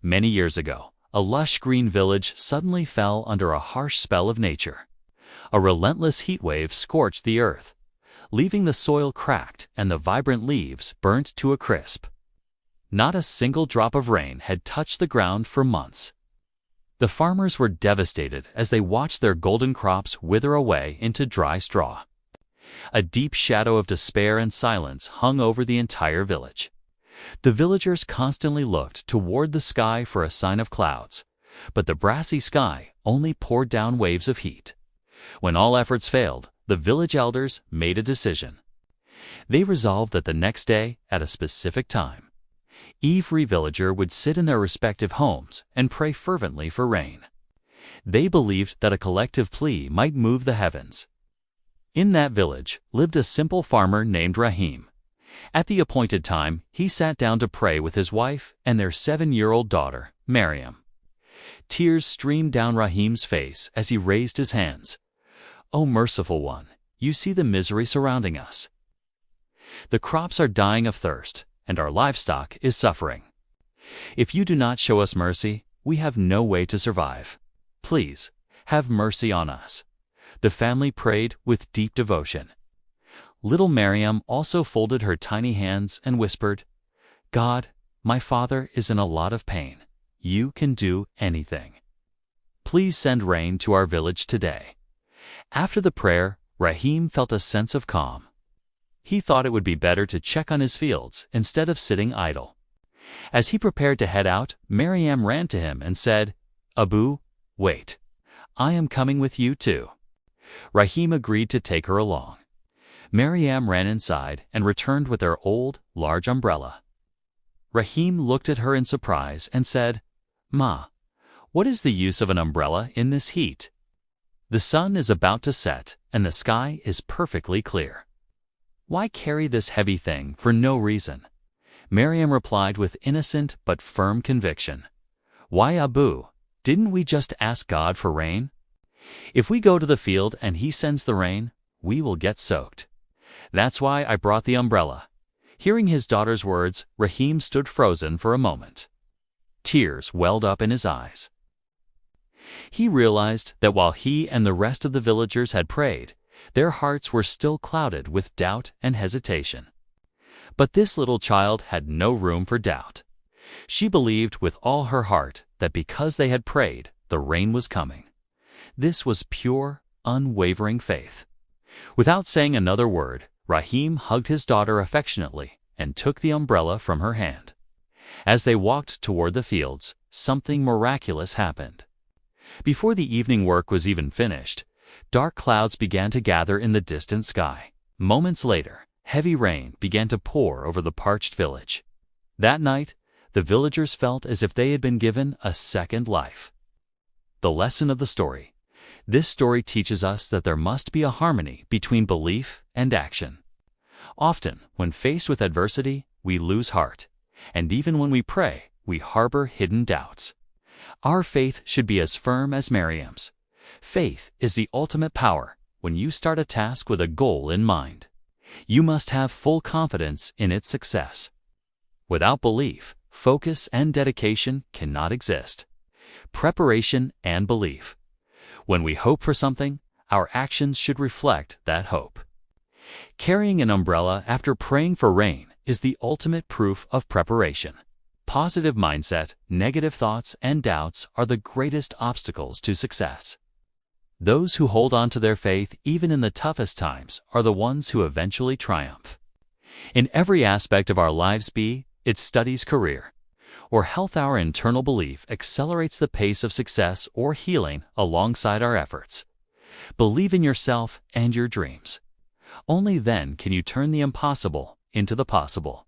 Many years ago, a lush green village suddenly fell under a harsh spell of nature. A relentless heat wave scorched the earth, leaving the soil cracked and the vibrant leaves burnt to a crisp. Not a single drop of rain had touched the ground for months. The farmers were devastated as they watched their golden crops wither away into dry straw. A deep shadow of despair and silence hung over the entire village. The villagers constantly looked toward the sky for a sign of clouds, but the brassy sky only poured down waves of heat. When all efforts failed, the village elders made a decision. They resolved that the next day, at a specific time, every villager would sit in their respective homes and pray fervently for rain. They believed that a collective plea might move the heavens. In that village lived a simple farmer named Rahim. At the appointed time, he sat down to pray with his wife and their 7-year-old daughter, Mariam. Tears streamed down Rahim's face as he raised his hands. "O merciful one, you see the misery surrounding us. The crops are dying of thirst, and our livestock is suffering. If you do not show us mercy, we have no way to survive. Please, have mercy on us." The family prayed with deep devotion. Little Mariam also folded her tiny hands and whispered, "God, my father is in a lot of pain. You can do anything. Please send rain to our village today." After the prayer, Rahim felt a sense of calm. He thought it would be better to check on his fields instead of sitting idle. As he prepared to head out, Mariam ran to him and said, "Abu, wait. I am coming with you too." Rahim agreed to take her along. Mariam ran inside and returned with her old, large umbrella. Rahim looked at her in surprise and said, "Ma, what is the use of an umbrella in this heat? The sun is about to set and the sky is perfectly clear. Why carry this heavy thing for no reason?" Mariam replied with innocent but firm conviction, "Why, Abu, didn't we just ask God for rain? If we go to the field and He sends the rain, we will get soaked. That's why I brought the umbrella." Hearing his daughter's words, Rahim stood frozen for a moment. Tears welled up in his eyes. He realized that while he and the rest of the villagers had prayed, their hearts were still clouded with doubt and hesitation. But this little child had no room for doubt. She believed with all her heart that because they had prayed, the rain was coming. This was pure, unwavering faith. Without saying another word, Rahim hugged his daughter affectionately and took the umbrella from her hand. As they walked toward the fields, something miraculous happened. Before the evening work was even finished, dark clouds began to gather in the distant sky. Moments later, heavy rain began to pour over the parched village. That night, the villagers felt as if they had been given a second life. The lesson of the story. This story teaches us that there must be a harmony between belief and action. Often, when faced with adversity, we lose heart, and even when we pray, we harbor hidden doubts. Our faith should be as firm as Mariam's. Faith is the ultimate power when you start a task with a goal in mind. You must have full confidence in its success. Without belief, focus and dedication cannot exist. Preparation and belief. When we hope for something, our actions should reflect that hope. Carrying an umbrella after praying for rain is the ultimate proof of preparation. Positive mindset, negative thoughts, and doubts are the greatest obstacles to success. Those who hold on to their faith even in the toughest times are the ones who eventually triumph. In every aspect of our lives, be it studies, career, or health, our internal belief accelerates the pace of success or healing alongside our efforts. Believe in yourself and your dreams. Only then can you turn the impossible into the possible.